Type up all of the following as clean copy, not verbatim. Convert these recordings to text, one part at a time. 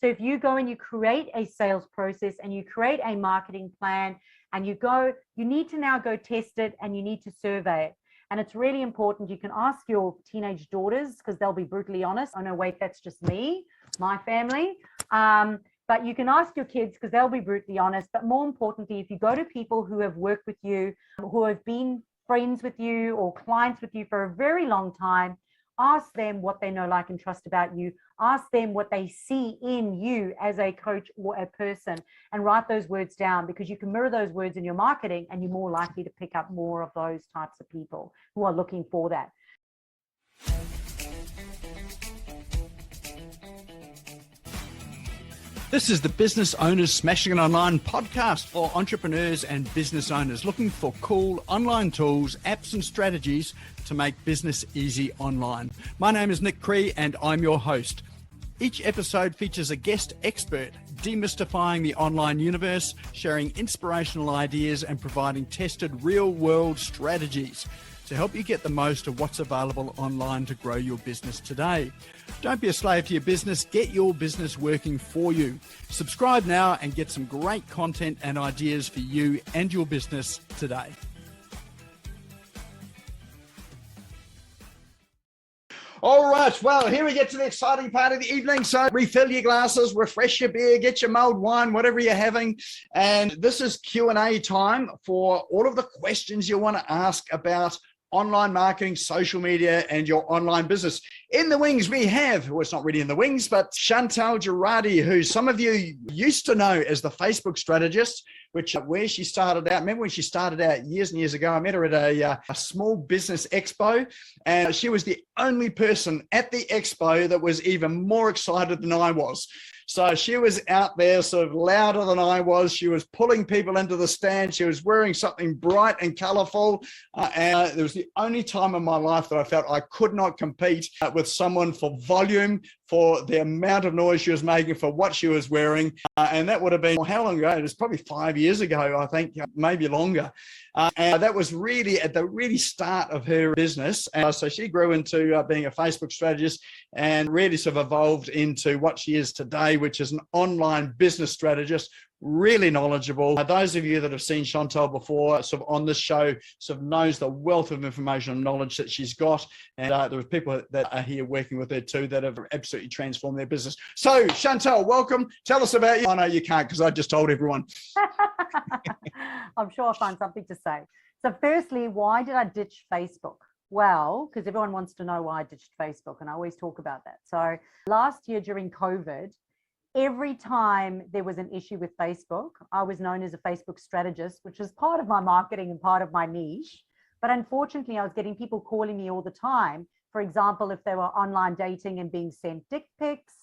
So if you go and you create a sales process and you create a marketing plan and you need to now go test it and you need to survey it. And it's really important. You can ask your teenage daughters because they'll be brutally honest. Oh, no, wait, that's just me, my family. But you can ask your kids because they'll be brutally honest. But more importantly, if you go to people who have worked with you, who have been friends with you or clients with you for a very long time, ask them what they know, like, and trust about you. Ask them what they see in you as a coach or a person, and write those words down, because you can mirror those words in your marketing and you're more likely to pick up more of those types of people who are looking for that. This is the Business Owners Smashing It Online podcast for entrepreneurs and business owners looking for cool online tools, apps and strategies to make business easy online. My name is Nick Cree and I'm your host. Each episode features a guest expert demystifying the online universe, sharing inspirational ideas and providing tested real-world strategies to help you get the most of what's available online to grow your business today. Don't be a slave to your business. Get your business working for you. Subscribe now and get some great content and ideas for you and your business today. All right, well, here we get to the exciting part of the evening. So refill your glasses, refresh your beer, get your mulled wine, whatever you're having. And this is Q&A time for all of the questions you want to ask about online marketing, social media, and your online business. In the wings, we have, well, it's not really in the wings, but Chantal, who some of you used to know as the Facebook Strategist, where she started out. Remember when she started out years and years ago? I met her at a small business expo, and she was the only person at the expo that was even more excited than I was. So she was out there sort of louder than I was. She was pulling people into the stand. She was wearing something bright and colorful. And it was the only time in my life that I felt I could not compete with someone for volume, for the amount of noise she was making, for what she was wearing. And that would have been, well, how long ago? It was probably 5 years ago, I think, maybe longer. And that was really at the really start of her business. So she grew into being a Facebook strategist and really sort of evolved into what she is today, which is an online business strategist, really knowledgeable. Those of you that have seen Chantal before, sort of on this show, sort of knows the wealth of information and knowledge that she's got. And there are people that are here working with her too that have absolutely transformed their business. So Chantal, welcome. Tell us about you. I know you can't because I just told everyone. I'm sure I'll find something to say. So firstly, why did I ditch Facebook? Well, because everyone wants to know why I ditched Facebook, and I always talk about that. So last year during COVID, every time there was an issue with Facebook, I was known as a Facebook strategist, which is part of my marketing and part of my niche. But unfortunately, I was getting people calling me all the time. For example, if they were online dating and being sent dick pics,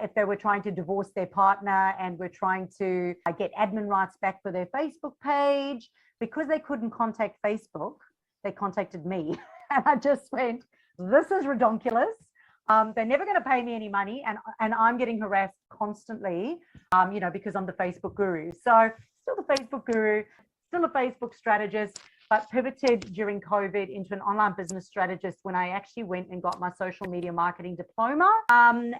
if they were trying to divorce their partner and were trying to get admin rights back for their Facebook page, because they couldn't contact Facebook, they contacted me. And I just went, this is redonkulous. They're never going to pay me any money, and I'm getting harassed constantly, because I'm the Facebook guru. So still the Facebook guru, still a Facebook strategist, but pivoted during COVID into an online business strategist when I actually went and got my social media marketing diploma,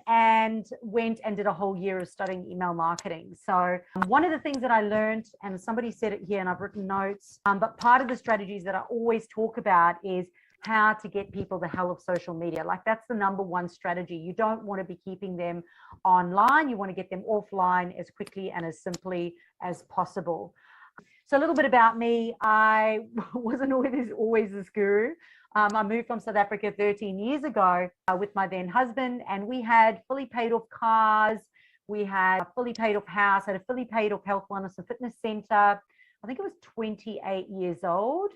and went and did a whole year of studying email marketing. So one of the things that I learned, and somebody said it here and I've written notes, but part of the strategies that I always talk about is how to get people the hell of social media. Like, that's the number one strategy. You don't want to be keeping them online. You want to get them offline as quickly and as simply as possible. So a little bit about me. I wasn't always this guru. I moved from South Africa 13 years ago with my then husband, and we had fully paid off cars. We had a fully paid off house, had a fully paid off health, wellness and fitness center. I think it was 28 years old.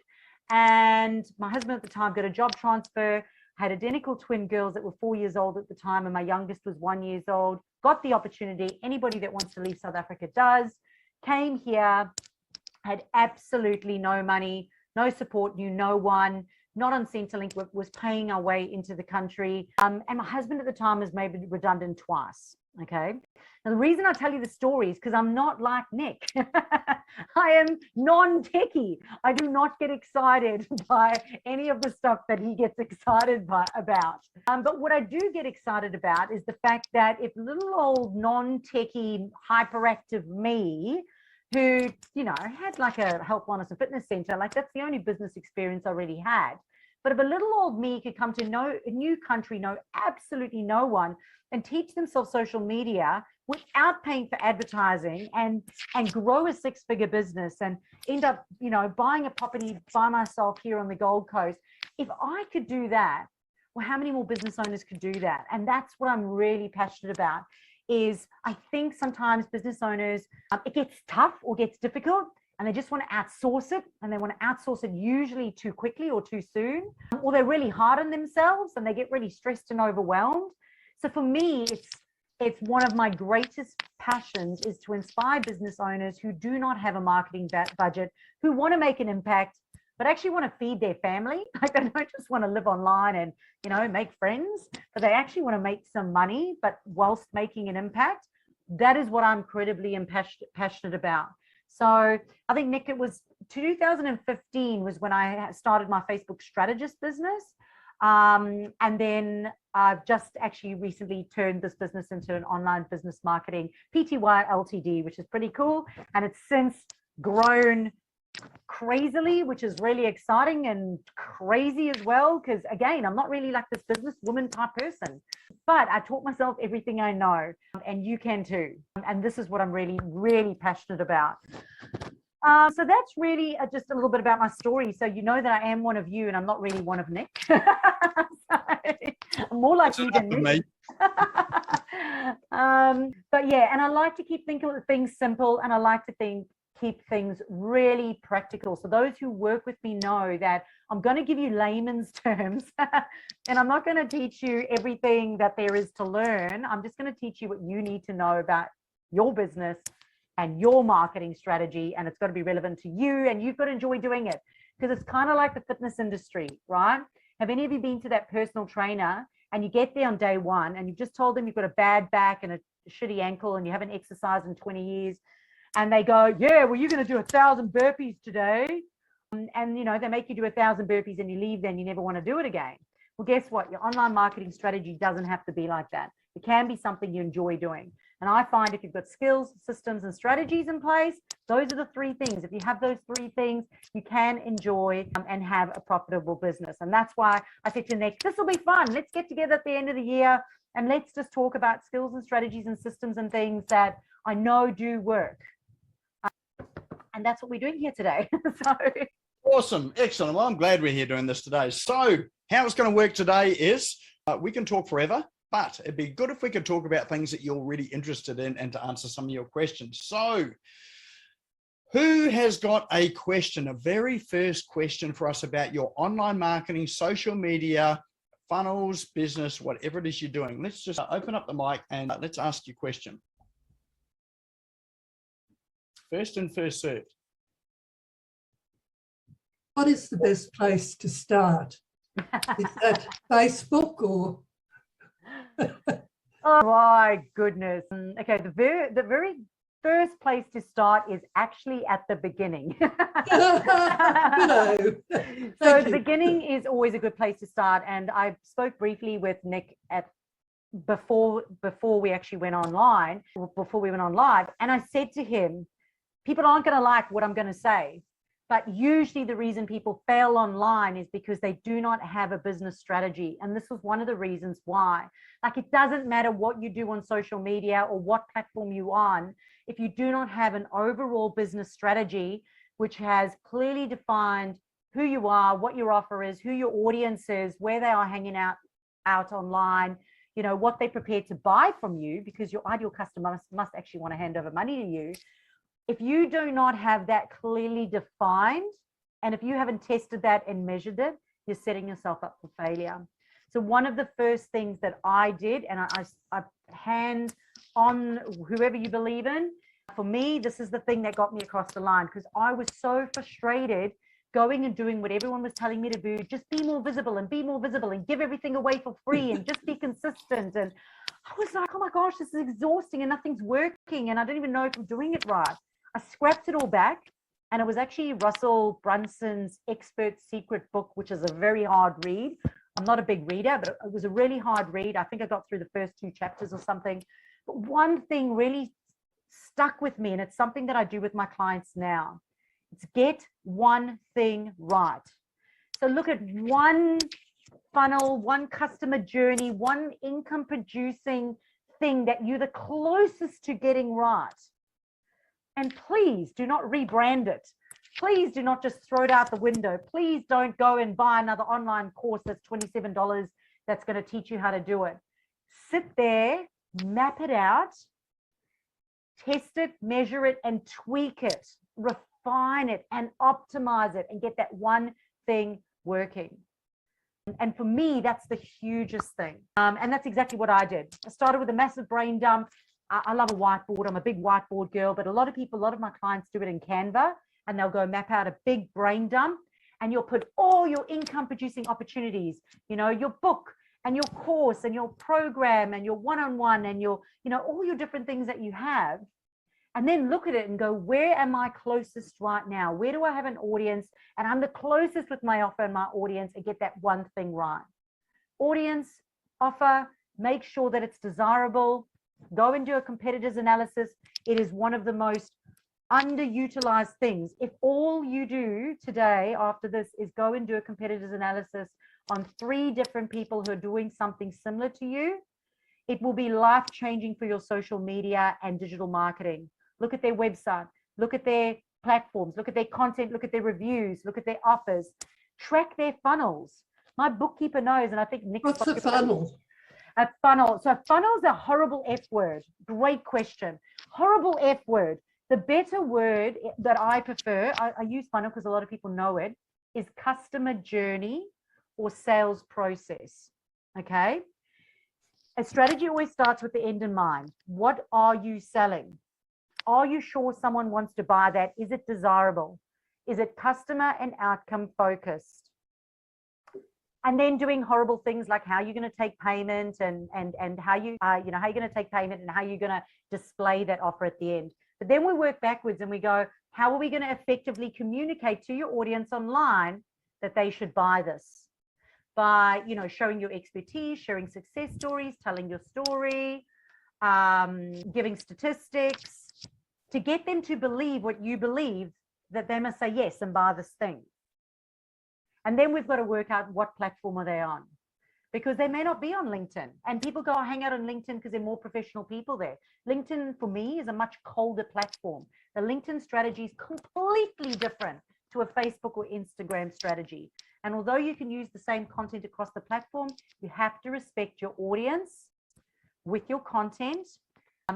And my husband at the time got a job transfer, had identical twin girls that were 4 years old at the time, and my youngest was 1 year old. Got the opportunity. Anybody that wants to leave South Africa does. Came here, had absolutely no money, no support, knew no one, not on Centrelink, was paying our way into the country. And my husband at the time was made redundant twice. Okay. Now, the reason I tell you the story is because I'm not like Nick. I am non-techie. I do not get excited by any of the stuff that he gets excited about. But what I do get excited about is the fact that if little old non-techie hyperactive me, who, you know, had like a health, wellness and fitness center, like that's the only business experience I already had. But if a little old me could come to a new country, know absolutely no one, and teach themselves social media without paying for advertising and grow a six-figure business and end up, you know, buying a property by myself here on the Gold Coast. If I could do that, well, how many more business owners could do that? And that's what I'm really passionate about. Is I think sometimes business owners, it gets tough or gets difficult, and they just want to outsource it, and they want to outsource it usually too quickly or too soon, or they're really hard on themselves and they get really stressed and overwhelmed. So for me, it's one of my greatest passions is to inspire business owners who do not have a marketing budget, who want to make an impact, but actually want to feed their family. Like they don't just want to live online and, you know, make friends, but they actually want to make some money, but whilst making an impact. That is what I'm incredibly passionate about. So I think, Nick, it was 2015 was when I started my Facebook Strategist business. And then I've just actually recently turned this business into an online business marketing PTY Ltd, which is pretty cool. And it's since grown crazily, which is really exciting and crazy as well. Because again, I'm not really like this business woman type person, but I taught myself everything I know, and you can too. And this is what I'm really, really passionate about. So that's really just a little bit about my story. So you know that I am one of you and I'm not really one of Nick. So I'm more like you than Nick. But yeah, and I like to keep thinking of things simple, and I like to keep things really practical. So those who work with me know that I'm going to give you layman's terms and I'm not going to teach you everything that there is to learn. I'm just going to teach you what you need to know about your business and your marketing strategy, and it's got to be relevant to you, and you've got to enjoy doing it, because it's kind of like the fitness industry, right? Have any of you been to that personal trainer and you get there on day one and you've just told them you've got a bad back and a shitty ankle and you haven't exercised in 20 years, and they go, yeah, well, you're going to do 1,000 burpees today, and you know, they make you do 1,000 burpees and you leave, then you never want to do it again. Well, guess what? Your online marketing strategy doesn't have to be like that. It can be something you enjoy doing. And I find if you've got skills, systems, and strategies in place, those are the three things. If you have those three things, you can enjoy and have a profitable business. And that's why I said to Nick, this will be fun. Let's get together at the end of the year and let's just talk about skills and strategies and systems and things that I know do work. And that's what we're doing here today. So awesome. Excellent. Well, I'm glad we're here doing this today. So how it's going to work today is we can talk forever, but it'd be good if we could talk about things that you're really interested in and to answer some of your questions. So who has got a question, a very first question for us about your online marketing, social media, funnels, business, whatever it is you're doing? Let's just open up the mic and let's ask your question. First and first served. What is the best place to start? Is that Facebook or? Oh my goodness. Okay, the very first place to start is actually at the beginning. No. So the beginning is always a good place to start. And I spoke briefly with Nick before we actually went online, before we went on live, and I said to him, people aren't going to like what I'm going to say, but usually the reason people fail online is because they do not have a business strategy. And this was one of the reasons why. Like, it doesn't matter what you do on social media or what platform you're on, if you do not have an overall business strategy, which has clearly defined who you are, what your offer is, who your audience is, where they are hanging out online, you know, what they're prepared to buy from you, because your ideal customer must actually want to hand over money to you. If you do not have that clearly defined, and if you haven't tested that and measured it, you're setting yourself up for failure. So one of the first things that I did, and I hand on whoever you believe in, for me, this is the thing that got me across the line, because I was so frustrated going and doing what everyone was telling me to do. Just be more visible and give everything away for free and just be consistent. And I was like, oh my gosh, this is exhausting and nothing's working and I don't even know if I'm doing it right. I scrapped it all back, and it was actually Russell Brunson's Expert Secret book, which is a very hard read. I'm not a big reader, but it was a really hard read. I think I got through the first 2 chapters or something. But one thing really stuck with me, and it's something that I do with my clients now. It's get one thing right. So look at one funnel, one customer journey, one income producing thing that you're the closest to getting right. And please do not rebrand it. Please do not just throw it out the window. Please don't go and buy another online course that's $27 that's going to teach you how to do it. Sit there, map it out, test it, measure it, and tweak it, refine it, and optimize it, and get that one thing working. And for me, that's the hugest thing. And that's exactly what I did. I started with a massive brain dump. I love a whiteboard. I'm a big whiteboard girl, but a lot of my clients do it in Canva, and they'll go map out a big brain dump, and you'll put all your income producing opportunities, your book and your course and your program and your one-on-one and your, all your different things that you have. And then look at it and go, where am I closest right now? Where do I have an audience? And I'm the closest with my offer and my audience, and get that one thing right. Audience, offer, make sure that it's desirable. Go and do a competitors analysis. It is one of the most underutilized things. If all you do today after this is go and do a competitors analysis on 3 different people who are doing something similar to you, it will be life-changing for your social media and digital marketing. Look at their website, look at their platforms, look at their content, look at their reviews, look at their offers, track their funnels. My bookkeeper knows, and I think Nick. What's a funnel? A funnel. So a funnel is a horrible F word. Great question. Horrible F word. The better word that I prefer, I use funnel because a lot of people know it, is customer journey or sales process. Okay. A strategy always starts with the end in mind. What are you selling? Are you sure someone wants to buy that? Is it desirable? Is it customer and outcome focused? And then doing horrible things like how you're going to take payment and how you how you're going to take payment and how you're going to display that offer at the end. But then we work backwards and we go, how are we going to effectively communicate to your audience online that they should buy this? By, showing your expertise, sharing success stories, telling your story, giving statistics, to get them to believe what you believe, that they must say yes and buy this thing. And then we've got to work out what platform are they on, because they may not be on LinkedIn. And people go, hang out on LinkedIn because they're more professional people there. LinkedIn for me is a much colder platform. The LinkedIn strategy is completely different to a Facebook or Instagram strategy. And although you can use the same content across the platform, you have to respect your audience with your content,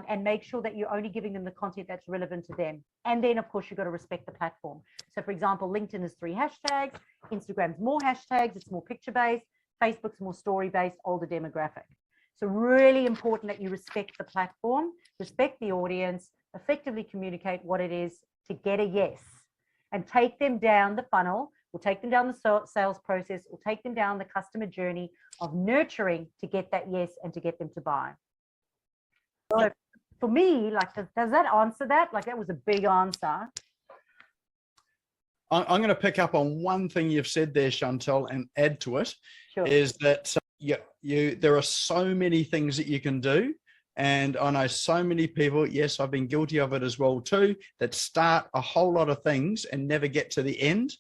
and make sure that you're only giving them the content that's relevant to them. And then, of course, you've got to respect the platform. So, for example, LinkedIn is 3 hashtags, Instagram's more hashtags, it's more picture-based, Facebook's more story-based, older demographic. So really important that you respect the platform, respect the audience, effectively communicate what it is to get a yes, and take them down the funnel, we'll take them down the sales process, we'll take them down the customer journey of nurturing to get that yes and to get them to buy. So for me, like, does that answer that? Like, that was a big answer. I'm going to pick up on one thing you've said there, Chantal, and add to it. Sure. Is that there are so many things that you can do. And I know so many people, yes, I've been guilty of it as well too, that start a whole lot of things and never get to the end.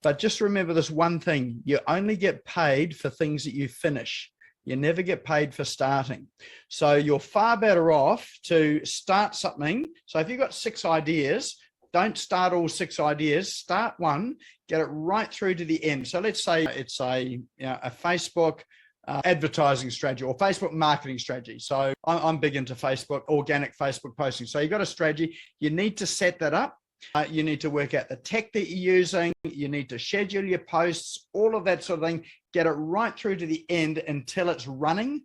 But just remember this one thing: you only get paid for things that you finish. You never get paid for starting. So you're far better off to start something. So if you've got 6 ideas, don't start all 6 ideas, start one, get it right through to the end. So let's say it's a Facebook advertising strategy or Facebook marketing strategy. So I'm big into Facebook, organic Facebook posting. So you've got a strategy, you need to set that up. You need to work out the tech that you're using. You need to schedule your posts, all of that sort of thing. Get it right through to the end until it's running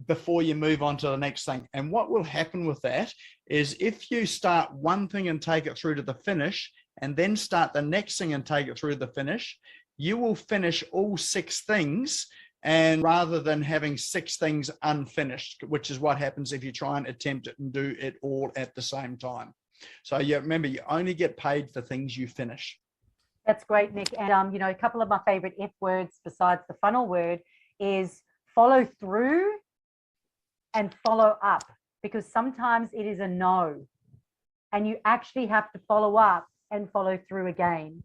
before you move on to the next thing. And what will happen with that is if you start one thing and take it through to the finish, and then start the next thing and take it through to the finish, you will finish all 6 things and rather than having 6 things unfinished, which is what happens if you try and attempt it and do it all at the same time. So yeah, remember, you only get paid for things you finish. That's great, Nick. And, you know, a couple of my favorite F words besides the funnel word is follow through and follow up, because sometimes it is a no and you actually have to follow up and follow through again.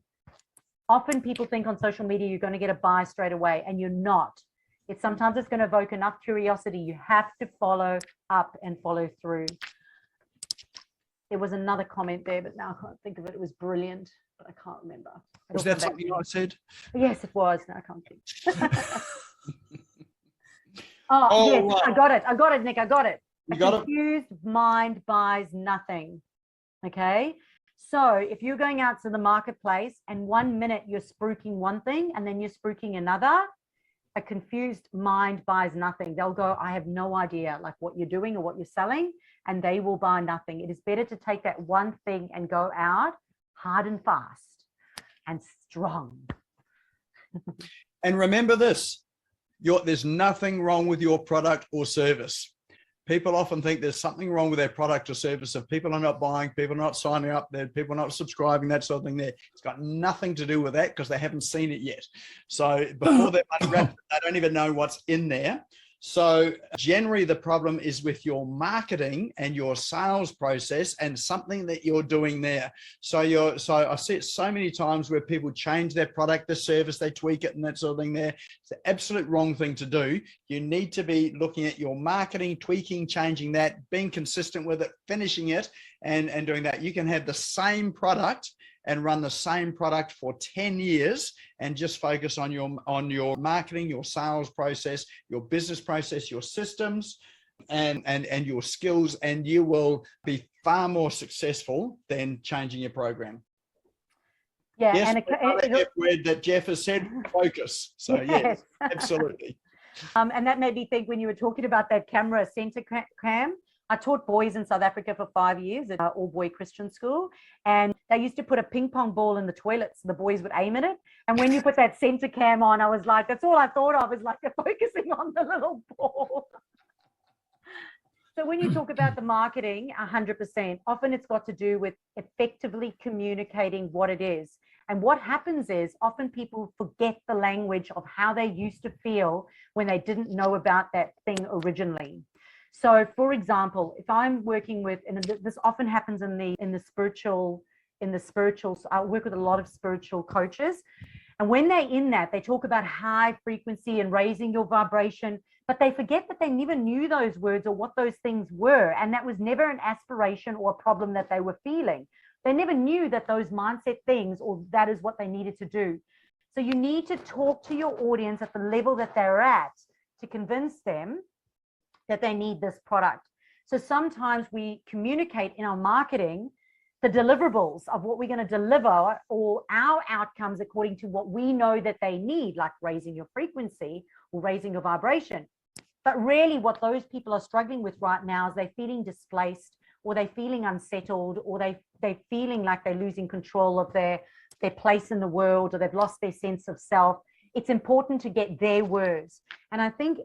Often people think on social media you're going to get a buy straight away, and you're not. Sometimes it's going to evoke enough curiosity. You have to follow up and follow through. There was another comment there, but now I can't think of it. It was brilliant, but I can't remember. Was that something I said? Yes, it was. No, I can't think. Yes, right. I got it, Nick. I got it. You got it? Confused mind buys nothing. Okay. So if you're going out to the marketplace and 1 minute you're spruiking one thing and then you're spruiking another, a confused mind buys nothing. They'll go, I have no idea like what you're doing or what you're selling, and they will buy nothing. It is better to take that one thing and go out hard and fast and strong. And remember this, there's nothing wrong with your product or service. People often think there's something wrong with their product or service. If people are not buying, people are not signing up, people are not subscribing, that sort of thing there. It's got nothing to do with that because they haven't seen it yet. So before they've unwrapped it, they don't even know what's in there. So generally the problem is with your marketing and your sales process and something that you're doing there. So I see it so many times where people change their product, their service, they tweak it and that sort of thing there. It's the absolute wrong thing to do. You need to be looking at your marketing, tweaking, changing that, being consistent with it, finishing it and doing that. You can have the same product and run the same product for 10 years and just focus on your marketing, your sales process, your business process, your systems and your skills, and you will be far more successful than changing your program. Yeah, yes, and another F word that Jeff has said, focus. So yes, absolutely. And that made me think when you were talking about that camera center cam. I taught boys in South Africa for 5 years at an all-boy Christian school, and they used to put a ping pong ball in the toilets. So the boys would aim at it, and when you put that center cam on, I was like, that's all I thought of, is like they're focusing on the little ball. So when you talk about the marketing, 100%, often it's got to do with effectively communicating what it is. And what happens is often people forget the language of how they used to feel when they didn't know about that thing originally. So, for example, if I'm working with, and this often happens in the spiritual, I work with a lot of spiritual coaches, and when they're in that, they talk about high frequency and raising your vibration, but they forget that they never knew those words or what those things were, and that was never an aspiration or a problem that they were feeling. They never knew that those mindset things, or that is what they needed to do. So you need to talk to your audience at the level that they're at to convince them that they need this product. So sometimes we communicate in our marketing the deliverables of what we're going to deliver, or our outcomes according to what we know that they need, like raising your frequency or raising your vibration. But really what those people are struggling with right now is they're feeling displaced, or they're feeling unsettled, or they're feeling like they're losing control of their place in the world, or they've lost their sense of self. It's important to get their words. And I think,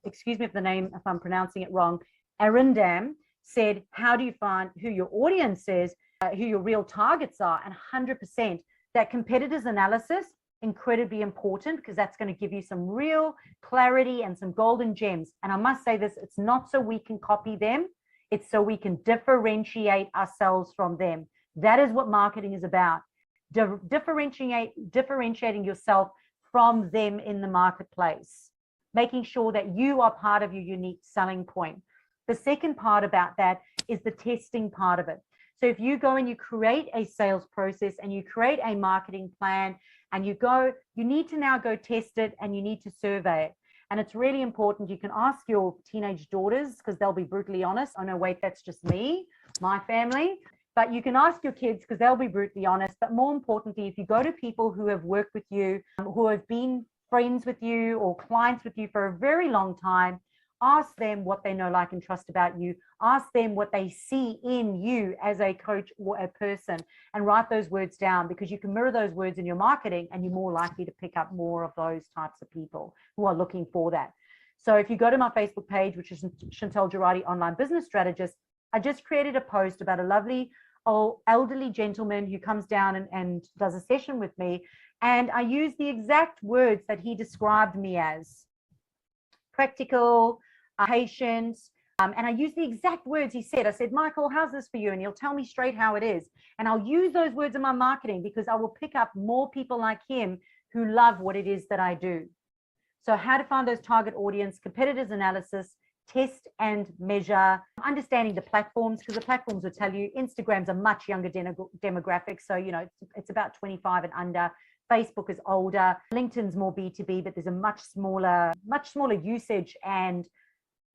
excuse me if the name, if I'm pronouncing it wrong, Arindam said, how do you find who your audience is, who your real targets are? And 100%, that competitors analysis, incredibly important, because that's going to give you some real clarity and some golden gems. And I must say this, it's not so we can copy them, it's so we can differentiate ourselves from them. That is what marketing is about. Differentiating yourself from them in the marketplace, making sure that you are part of your unique selling point. The second part about that is the testing part of it. So if you go and you create a sales process and you create a marketing plan and you need to now go test it and you need to survey it. And it's really important. You can ask your teenage daughters, because they'll be brutally honest. Oh no, wait, that's just me, my family. But you can ask your kids, because they'll be brutally honest. But more importantly, if you go to people who have worked with you, who have been friends with you or clients with you for a very long time, Ask them what they know, like, and trust about you. Ask them what they see in you as a coach or a person, and write those words down, because you can mirror those words in your marketing and you're more likely to pick up more of those types of people who are looking for that. So if you go to my Facebook page, which is Chantal Girardi, Online Business Strategist, I just created a post about a lovely old elderly gentleman who comes down and does a session with me. And I use the exact words that he described me as: practical, patient. And I use the exact words he said. I said, Michael, how's this for you? And he'll tell me straight how it is. And I'll use those words in my marketing, because I will pick up more people like him who love what it is that I do. So how to find those target audience, competitors analysis, test and measure, understanding the platforms, because the platforms will tell you Instagram's a much younger demographic. So, you know, it's about 25 and under. Facebook is older. LinkedIn's more B2B, but there's a much smaller usage and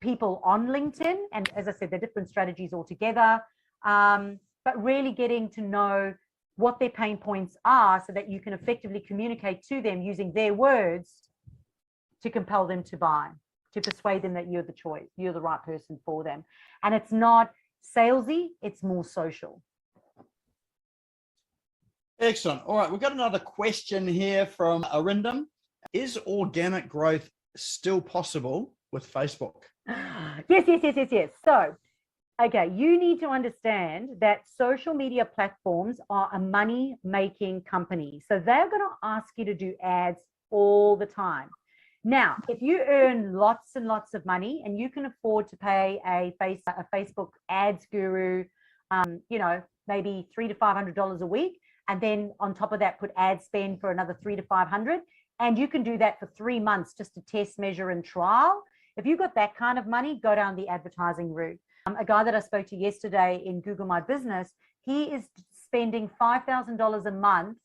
people on LinkedIn. And as I said, they're different strategies altogether. But really getting to know what their pain points are so that you can effectively communicate to them using their words to compel them to buy, to persuade them that you're the choice, you're the right person for them. And it's not salesy, it's more social. Excellent. All right, we've got another question here from Arindam. Is organic growth still possible with Facebook? Yes. So, okay, you need to understand that social media platforms are a money-making company. So they're going to ask you to do ads all the time. Now, if you earn lots and lots of money and you can afford to pay a Facebook ads guru, you know, maybe $300 to $500 a week, and then on top of that, put ad spend for another $300 to $500, and you can do that for 3 months just to test, measure, and trial. If you've got that kind of money, go down the advertising route. A guy that I spoke to yesterday in Google My Business, he is spending $5,000 a month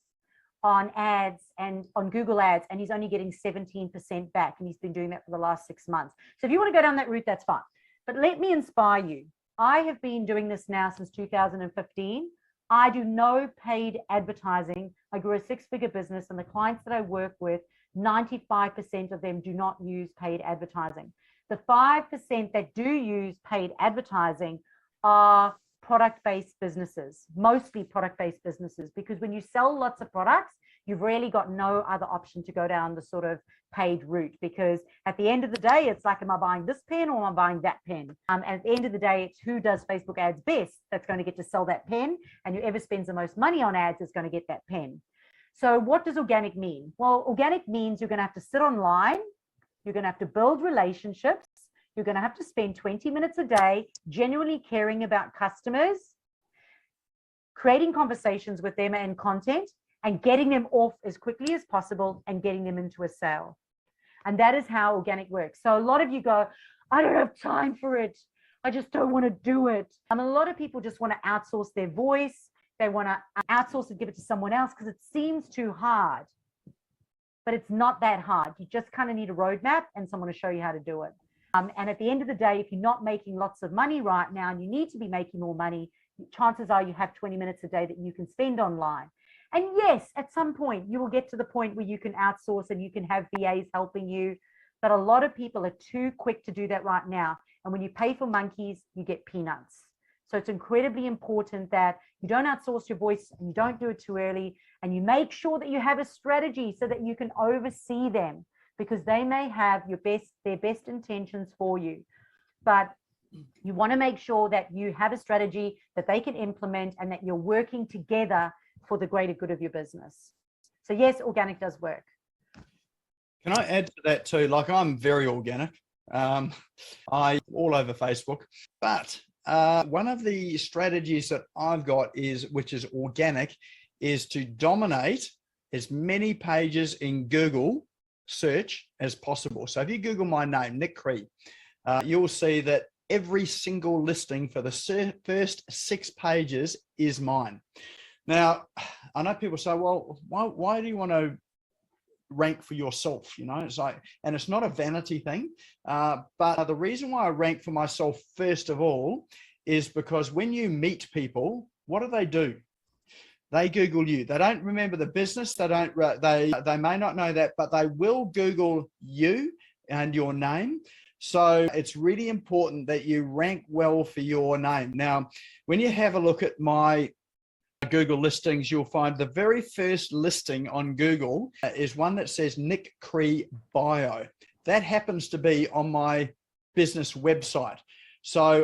on ads and on Google ads, and he's only getting 17% back, and he's been doing that for the last 6 months. So if you want to go down that route, that's fine. But let me inspire you. I have been doing this now since 2015. I do no paid advertising. I grew a 6-figure business, and the clients that I work with, 95% of them do not use paid advertising. The 5% that do use paid advertising are product-based businesses, mostly product-based businesses, because when you sell lots of products, you've really got no other option to go down the sort of paid route, because at the end of the day, it's like, am I buying this pen or am I buying that pen? And at the end of the day, it's who does Facebook ads best that's going to get to sell that pen, and whoever spends the most money on ads is going to get that pen. So what does organic mean? Well, organic means you're going to have to sit online, you're going to have to build relationships, you're going to have to spend 20 minutes a day genuinely caring about customers, creating conversations with them and content, and getting them off as quickly as possible and getting them into a sale. And that is how organic works. So a lot of you go, I don't have time for it. I just don't want to do it. A lot of people just want to outsource their voice. They want to outsource and give it to someone else because it seems too hard. But it's not that hard. You just kind of need a roadmap and someone to show you how to do it. And at the end of the day, if you're not making lots of money right now and you need to be making more money, chances are you have 20 minutes a day that you can spend online. And yes, at some point, you will get to the point where you can outsource and you can have VAs helping you. But a lot of people are too quick to do that right now. And when you pay for monkeys, you get peanuts. So it's incredibly important that you don't outsource your voice and you don't do it too early. And you make sure that you have a strategy so that you can oversee them, because they may have their best intentions for you. But you want to make sure that you have a strategy that they can implement and that you're working together for the greater good of your business. So yes, organic does work. Can I add to that too? Like, I'm very organic. I all over Facebook, but one of the strategies that I've got which is organic, is to dominate as many pages in Google search as possible. So if you Google my name, Nick Cree, you'll see that every single listing for the first 6 pages is mine. Now, I know people say, well, why do you want to rank for yourself? You know, it's like, and it's not a vanity thing. But the reason why I rank for myself, first of all, is because when you meet people, what do? They Google you. They don't remember the business. They may not know that, but they will Google you and your name. So it's really important that you rank well for your name. Now, when you have a look at my Google listings, you'll find the very first listing on Google is one that says Nick Cree bio. That happens to be on my business website. So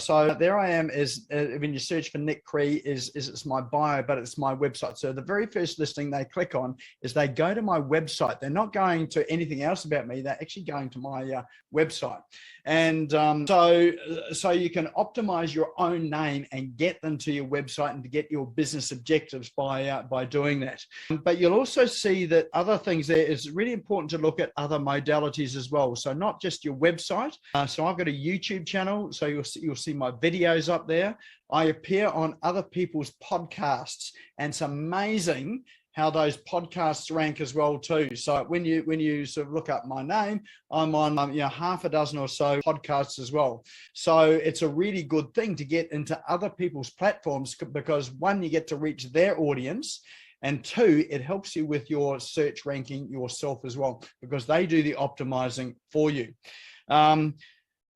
so there I am when you search for Nick Cree it's my bio, but it's my website. So the very first listing they click on is they go to my website. They're not going to anything else about me. They're actually going to my website. And so you can optimize your own name and get them to your website and to get your business objectives by doing that. But you'll also see that other things there is really important to look at other modalities as well. So not just your website. So I've got a YouTube channel. So you'll see my videos up there. I appear on other people's podcasts, and it's amazing how those podcasts rank as well too. So when you sort of look up my name, I'm on half a dozen or so podcasts as well. So it's a really good thing to get into other people's platforms, because one, you get to reach their audience, and two, it helps you with your search ranking yourself as well, because they do the optimizing for you.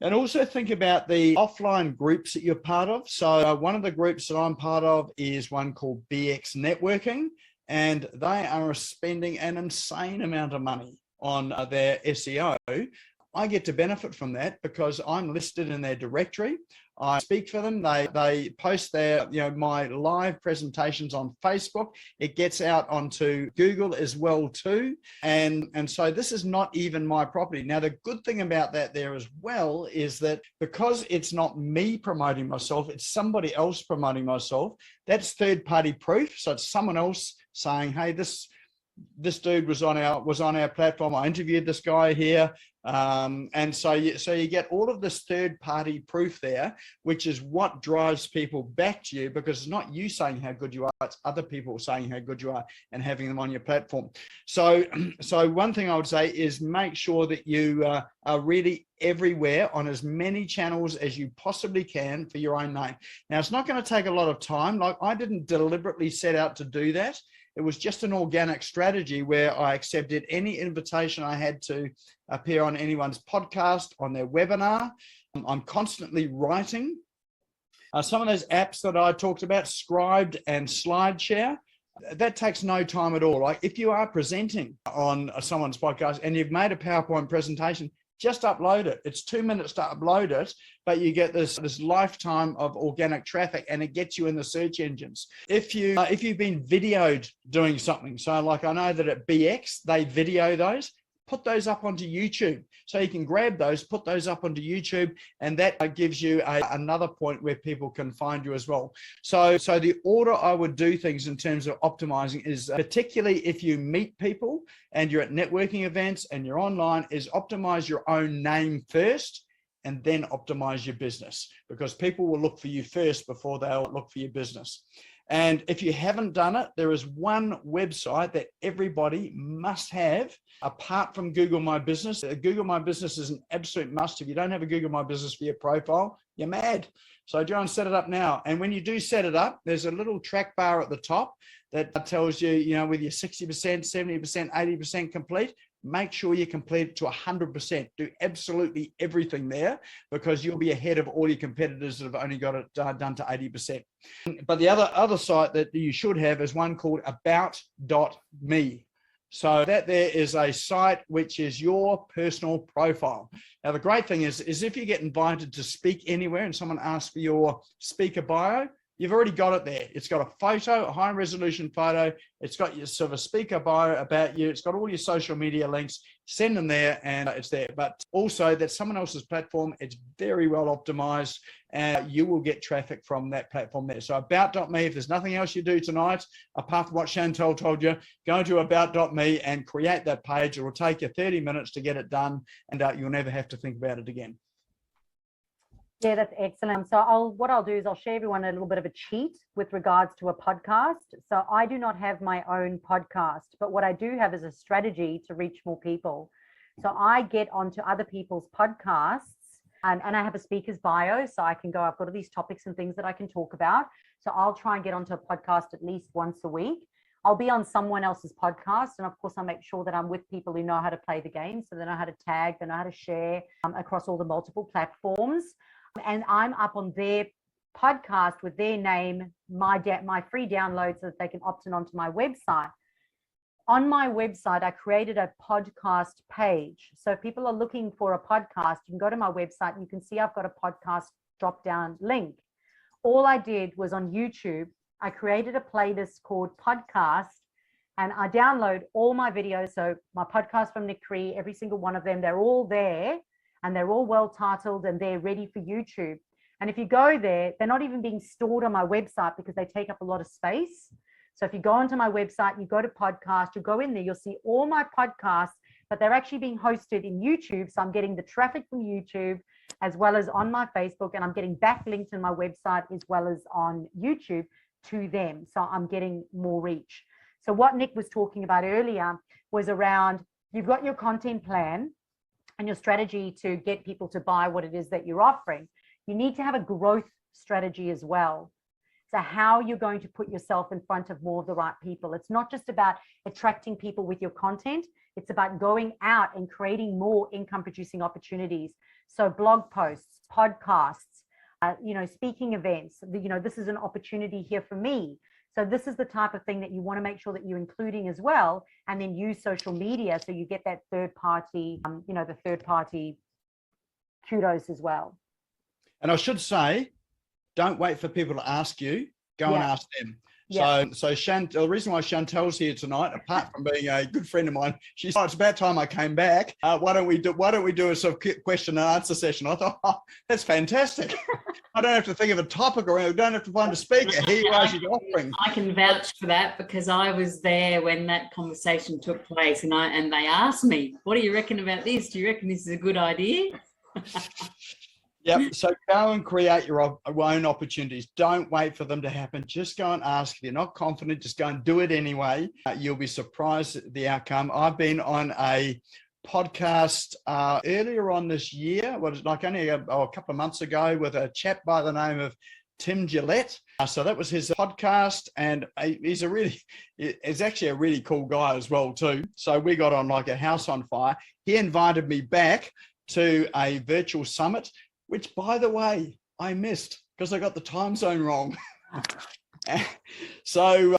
And also think about the offline groups that you're part of. So one of the groups that I'm part of is one called BX Networking, and they are spending an insane amount of money on their SEO. I get to benefit from that because I'm listed in their directory. I speak for them. They post their, my live presentations on Facebook. It gets out onto Google as well too. And so this is not even my property. Now, the good thing about that there as well is that because it's not me promoting myself, it's somebody else promoting myself. That's third-party proof. So it's someone else saying, hey, this dude was on our platform. I interviewed this guy here. And so you get all of this third-party proof there, which is what drives people back to you, because it's not you saying how good you are, it's other people saying how good you are and having them on your platform. So one thing I would say is make sure that you are really everywhere on as many channels as you possibly can for your own name. Now, it's not going to take a lot of time. Like, I didn't deliberately set out to do that. It was just an organic strategy where I accepted any invitation I had to appear on anyone's podcast, on their webinar. I'm constantly writing. Some of those apps that I talked about, Scribed and SlideShare, that takes no time at all. Like, if you are presenting on someone's podcast and you've made a PowerPoint presentation, just upload it. It's 2 minutes to upload it, but you get this lifetime of organic traffic, and it gets you in the search engines. If you've been videoed doing something, so like I know that at BX, they video those, put those up onto YouTube. So you can grab those, put those up onto YouTube, and that gives you another point where people can find you as well. So the order I would do things in terms of optimizing is, particularly if you meet people and you're at networking events and you're online, is optimize your own name first and then optimize your business, because people will look for you first before they'll look for your business. And if you haven't done it, there is one website that everybody must have apart from Google My Business. Google My Business is an absolute must. If you don't have a Google My Business for your profile, you're mad. So go and set it up now. And when you do set it up, there's a little track bar at the top that tells you, whether you're 60%, 70%, 80% complete. Make sure you complete it to 100%. Do absolutely everything there, because you'll be ahead of all your competitors that have only got it done to 80%. But the other site that you should have is one called about.me. So that there is a site which is your personal profile. Now, the great thing is if you get invited to speak anywhere and someone asks for your speaker bio, you've already got it there. It's got a photo, a high resolution photo. It's got your sort of a speaker bio about you. It's got all your social media links. Send them there and it's there. But also, that's someone else's platform. It's very well optimized, and you will get traffic from that platform there. So about.me, if there's nothing else you do tonight, apart from what Chantal told you, go to about.me and create that page. It will take you 30 minutes to get it done, and you'll never have to think about it again. Yeah, that's excellent. So what I'll do is I'll share everyone a little bit of a cheat with regards to a podcast. So I do not have my own podcast, but what I do have is a strategy to reach more people. So I get onto other people's podcasts, and I have a speaker's bio, so I can go, I've got all these topics and things that I can talk about. So I'll try and get onto a podcast at least once a week. I'll be on someone else's podcast. And of course, I make sure that I'm with people who know how to play the game. So they know how to tag, they know how to share across all the multiple platforms. And I'm up on their podcast with their name, my free download, so that they can opt in onto my website. On my website, I created a podcast page. So if people are looking for a podcast, you can go to my website and you can see I've got a podcast drop down link. All I did was on YouTube, I created a playlist called Podcast, and I download all my videos. So my podcast from Nick Cree, every single one of them, they're all there and they're all well titled and they're ready for YouTube. And if you go there, they're not even being stored on my website because they take up a lot of space. So if you go onto my website, you go to podcast, you go in there, you'll see all my podcasts, but they're actually being hosted in YouTube. So I'm getting the traffic from YouTube as well as on my Facebook, and I'm getting backlinks in my website as well as on YouTube to them. So I'm getting more reach. So what Nick was talking about earlier was around, you've got your content plan and your strategy to get people to buy what it is that you're offering. You need to have a growth strategy as well. So how you're going to put yourself in front of more of the right people. It's not just about attracting people with your content. It's about going out and creating more income producing opportunities. So blog posts, podcasts, speaking events, this is an opportunity here for me. So this is the type of thing that you want to make sure that you're including as well, and then use social media so you get that third party, the third party kudos as well. And I should say, don't wait for people to ask you, go and ask them. So Chantal, the reason why Chantal's here tonight, apart from being a good friend of mine, she said, it's about time I came back. Why don't we do a sort of question and answer session? I thought, that's fantastic. I don't have to think of a topic, or I don't have to find a speaker. Here you are, she's offering. I can vouch for that because I was there when that conversation took place, and they asked me, what do you reckon about this? Do you reckon this is a good idea? Yep. So go and create your own opportunities. Don't wait for them to happen. Just go and ask. If you're not confident, just go and do it anyway. You'll be surprised at the outcome. I've been on a podcast earlier on this year, only a couple of months ago, with a chap by the name of Tim Gillette. So that was his podcast, and he's actually a really cool guy as well too. So we got on like a house on fire. He invited me back to a virtual summit, which, by the way, I missed because I got the time zone wrong. So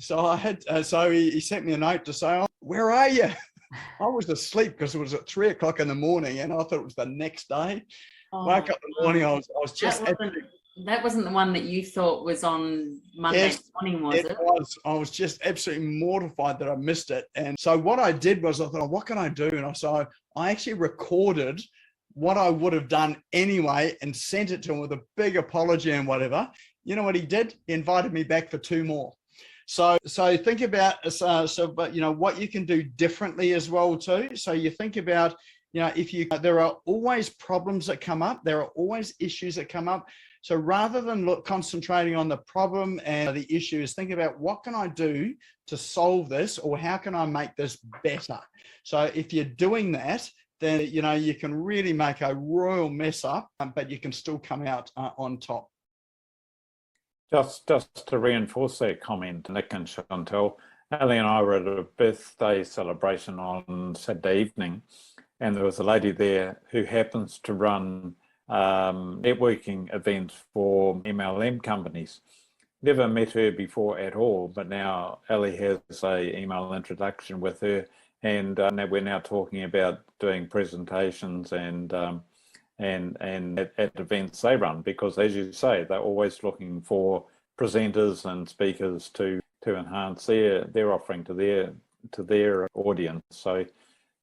he sent me a note to say, oh, where are you? I was asleep because it was at 3 o'clock in the morning, and I thought it was the next day. Woke up in the morning, I was just... That wasn't the one that you thought was on Monday morning, was it? It was. I was just absolutely mortified that I missed it. And so what I did was I thought, what can I do? And so I actually recorded what I would have done anyway and sent it to him with a big apology and whatever. You know what he did? He invited me back for 2 more. So think about what you can do differently as well too. So you think about, there are always problems that come up. There are always issues that come up. So rather than concentrating on the problem and the issues, think about what can I do to solve this, or how can I make this better? So if you're doing that, then you can really make a royal mess up, but you can still come out on top. Just to reinforce that comment, Nick and Chantal, Ali and I were at a birthday celebration on Saturday evening, and there was a lady there who happens to run networking events for MLM companies. Never met her before at all, but now Ali has a email introduction with her, and we're now talking about doing presentations and at events they run, because as you say, they're always looking for presenters and speakers to enhance their offering to their audience. So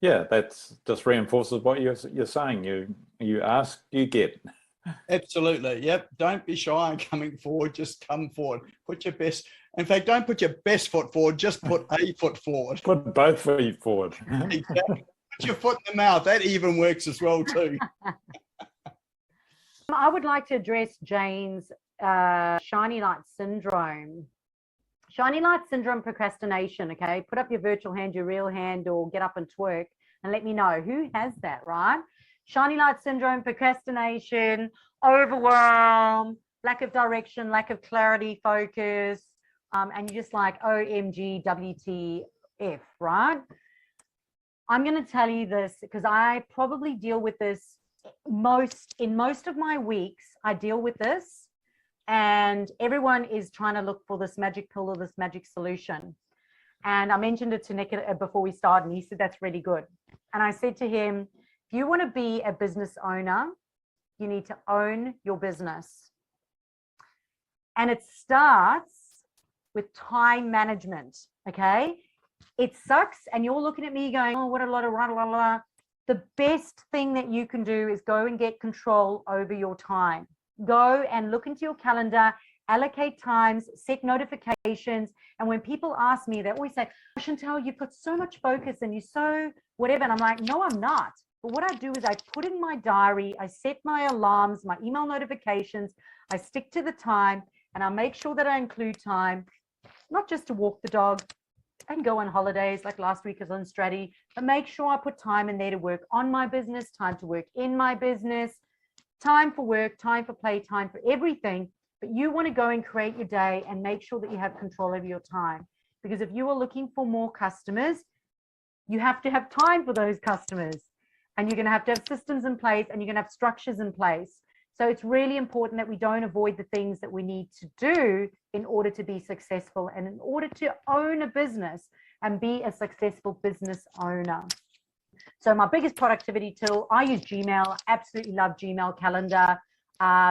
yeah, that's just reinforces what you're saying. You ask, you get. Absolutely. Yep. Don't be shy in coming forward. Just come forward. Put your best. In fact, don't put your best foot forward. Just put a foot forward. Put both feet forward. Exactly. Put your foot in the mouth. That even works as well too. I would like to address Jane's shiny light syndrome. Shiny light syndrome, procrastination. Okay, put up your virtual hand, your real hand, or get up and twerk and let me know who has that. Right? Shiny light syndrome, procrastination, overwhelm, lack of direction, lack of clarity, focus, and you're just like, OMG, WTF, right? I'm going to tell you this because I probably deal with this in most of my weeks. I deal with this, and everyone is trying to look for this magic pill or this magic solution. And I mentioned it to Nick before we started, and he said, that's really good. And I said to him, if you want to be a business owner, you need to own your business. And it starts with time management, okay? It sucks, and you're looking at me going, oh, what a lot of rah. The best thing that you can do is go and get control over your time. Go and look into your calendar, allocate times, set notifications. And when people ask me, they always say, oh, Chantal, you've got so much focus and you're so whatever. And I'm like, no, I'm not. But what I do is I put in my diary, I set my alarms, my email notifications, I stick to the time, and I make sure that I include time, not just to walk the dog and go on holidays like last week as on Strategy, but make sure I put time in there to work on my business, time to work in my business, time for work, time for play, time for everything. But you want to go and create your day and make sure that you have control over your time. Because if you are looking for more customers, you have to have time for those customers. And you're going to have systems in place, and you're going to have structures in place. So it's really important that we don't avoid the things that we need to do in order to be successful and in order to own a business and be a successful business owner. So my biggest productivity tool, I use Gmail. Absolutely love Gmail calendar.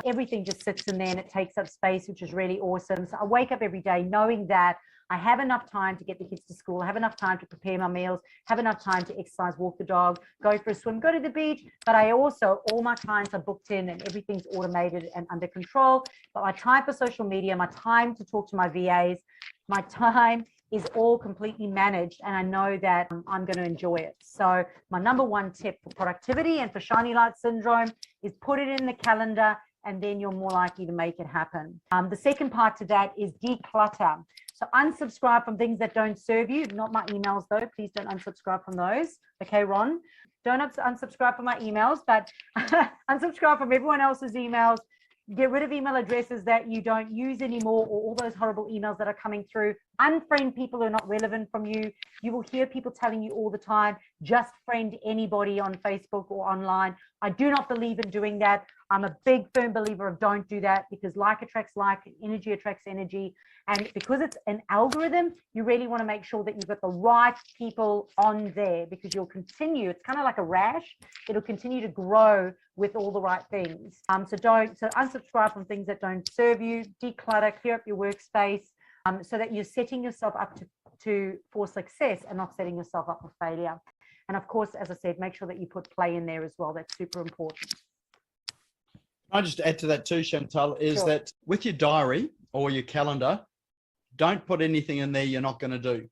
Everything just sits in there and it takes up space, which is really awesome. So I wake up every day knowing that I have enough time to get the kids to school, I have enough time to prepare my meals, have enough time to exercise, walk the dog, go for a swim, go to the beach. But I also, all my clients are booked in and everything's automated and under control. But my time for social media, my time to talk to my VAs, my time is all completely managed, and I know that I'm going to enjoy it. So my number one tip for productivity and for shiny light syndrome is put it in the calendar, and then you're more likely to make it happen. The second part to that is declutter. So unsubscribe from things that don't serve you, not my emails though. Please don't unsubscribe from those. Okay, Ron, don't unsubscribe from my emails, but unsubscribe from everyone else's emails. Get rid of email addresses that you don't use anymore, or all those horrible emails that are coming through. Unfriend people who are not relevant from you. You will hear people telling you all the time, just friend anybody on Facebook or online. I do not believe in doing that. I'm a big firm believer of don't do that, because like attracts like, energy attracts energy. And because it's an algorithm, you really want to make sure that you've got the right people on there, because you'll continue, it's kind of like a rash. It'll continue to grow with all the right things. So unsubscribe from things that don't serve you, declutter, clear up your workspace, so that you're setting yourself up for success and not setting yourself up for failure. And of course, as I said, make sure that you put play in there as well. That's super important. I just add to that too, Chantal, is Sure. that with your diary or your calendar, don't put anything in there you're not going to do.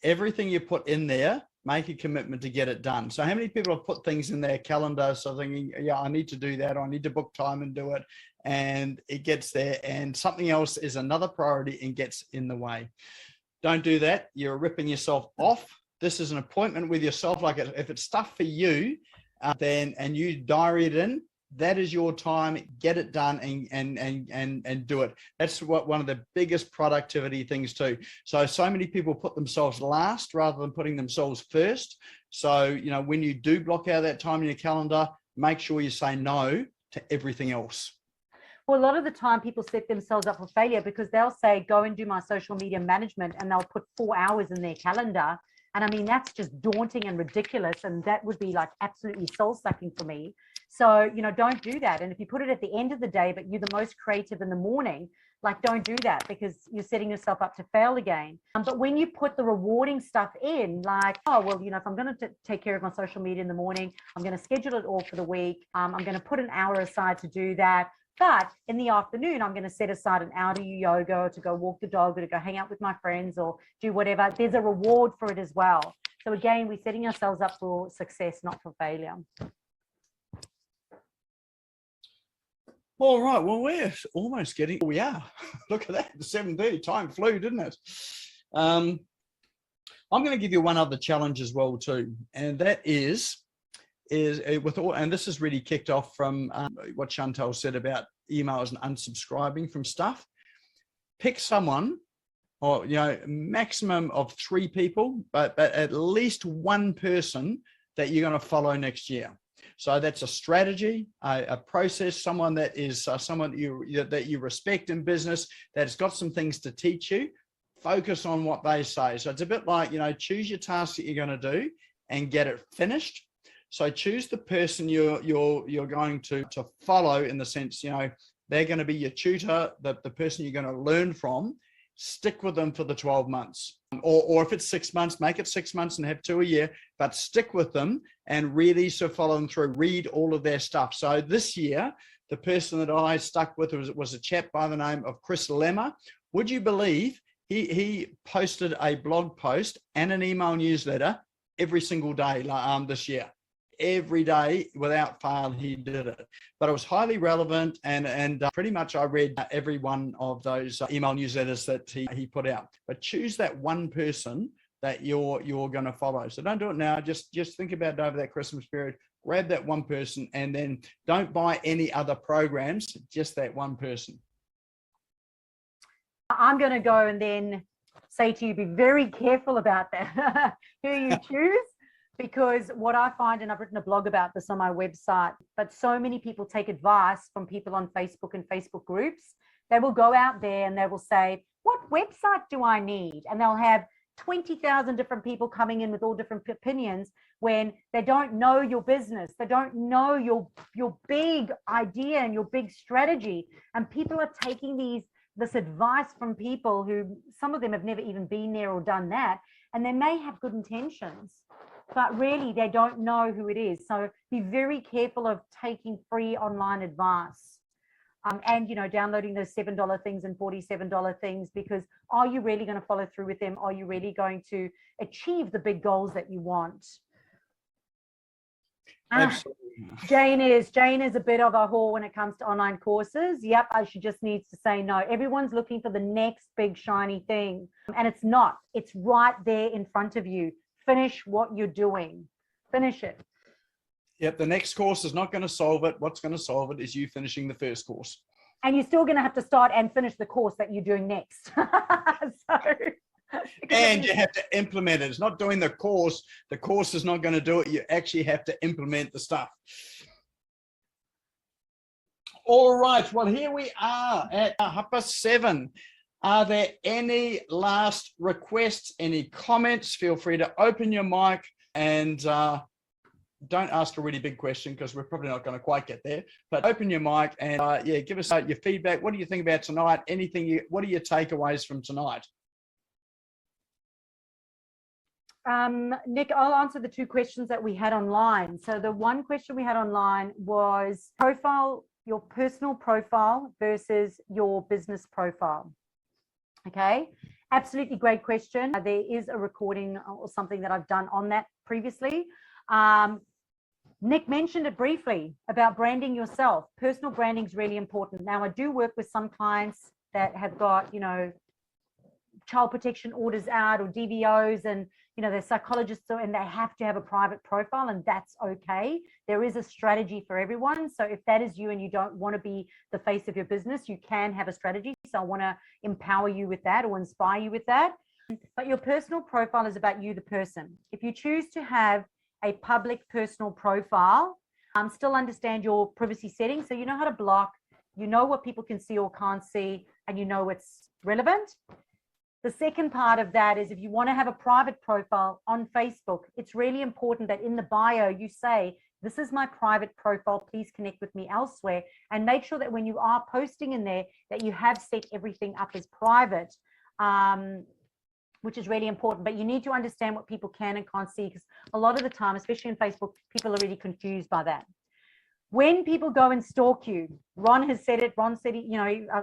Everything you put in there, make a commitment to get it done. So how many people have put things in their calendar, so thinking, yeah, I need to do that, or I need to book time and do it, and it gets there and something else is another priority and gets in the way. Don't do that. You're ripping yourself off. This is an appointment with yourself. Like if it's stuff for you, and you diary it in, that is your time. Get it done and do it. That's one of the biggest productivity things too. So many people put themselves last rather than putting themselves first. So, when you do block out that time in your calendar, make sure you say no to everything else. Well, a lot of the time people set themselves up for failure because they'll say, go and do my social media management, and they'll put 4 hours in their calendar. And I mean, that's just daunting and ridiculous. And that would be like absolutely soul sucking for me. So, don't do that. And if you put it at the end of the day, but you're the most creative in the morning, like don't do that, because you're setting yourself up to fail again. But when you put the rewarding stuff in, like, oh, well, if I'm going to take care of my social media in the morning, I'm going to schedule it all for the week. I'm going to put an hour aside to do that. But in the afternoon, I'm going to set aside an hour to do yoga, or to go walk the dog, or to go hang out with my friends, or do whatever. There's a reward for it as well. So again, we're setting ourselves up for success, not for failure. All right. Well, we're almost getting, we are. Look at that. The 7:30 time flew, didn't it? I'm going to give you one other challenge as well too. And that is with all, and this is really kicked off from what Chantal said about emails and unsubscribing from stuff. Pick someone or maximum of 3 people, but at least one person that you're going to follow next year. So that's a strategy, a process, someone that is someone that you respect in business, that's got some things to teach you. Focus on what they say. So it's a bit like, choose your task that you're going to do and get it finished. So choose the person you're going to follow, in the sense, they're going to be your tutor, the person you're going to learn from. Stick with them for the 12 months, or if it's 6 months, make it 6 months and have 2 a year, but stick with them and really follow them through, read all of their stuff. So this year, the person that I stuck with was a chap by the name of Chris Lemmer. Would you believe he posted a blog post and an email newsletter every single day this year? Every day without fail he did it, but it was highly relevant, and pretty much I read every one of those email newsletters that he put out. But choose that one person that you're going to follow. So don't do it now, just think about it over that Christmas period. Grab that one person, and then don't buy any other programs, just that one person. I'm going to go and then say to you, be very careful about that, who you choose. Because what I find, and I've written a blog about this on my website, but so many people take advice from people on Facebook and Facebook groups. They will go out there and they will say, what website do I need? And they'll have 20,000 different people coming in with all different opinions, when they don't know your business. They don't know your big idea and your big strategy. And people are taking this advice from people who, some of them have never even been there or done that. And they may have good intentions, but really they don't know who it is. So be very careful of taking free online advice, and downloading those $7 things and $47 things, because are you really going to follow through with them? Are you really going to achieve the big goals that you want? Jane is a bit of a whore when it comes to online courses. Yep, she just needs to say no. Everyone's looking for the next big shiny thing, and it's not. It's right there in front of you. Finish what you're doing. Finish it. Yep, the next course is not going to solve it. What's going to solve it is you finishing the first course. And you're still going to have to start and finish the course that you're doing next. And you have to implement it. It's not doing the course. The course is not going to do it. You actually have to implement the stuff. All right. Well, here we are at 7:30. Are there any last requests, any comments? Feel free to open your mic, and don't ask a really big question, because we're probably not going to quite get there, but open your mic and give us your feedback. What do you think about tonight? What are your takeaways from tonight? Nick, I'll answer the 2 questions that we had online. So the one question we had online was your personal profile versus your business profile. Okay, absolutely great question. There is a recording or something that I've done on that previously. Nick mentioned it briefly about branding yourself. Personal branding is really important. Now, I do work with some clients that have got, child protection orders out, or DVOs, and they're psychologists, and they have to have a private profile, and that's okay. There is a strategy for everyone. So if that is you and you don't want to be the face of your business, you can have a strategy. So I want to empower you with that, or inspire you with that. But your personal profile is about you, the person. If you choose to have a public personal profile, still understand your privacy settings. So you know how to block, you know what people can see or can't see, and you know what's relevant. The second part of that is, if you want to have a private profile on Facebook, it's really important that in the bio you say, this is my private profile, please connect with me elsewhere, and make sure that when you are posting in there that you have set everything up as private, which is really important. But you need to understand what people can and can't see, because a lot of the time, especially in Facebook, people are really confused by that. When people go and stalk you, Ron has said it,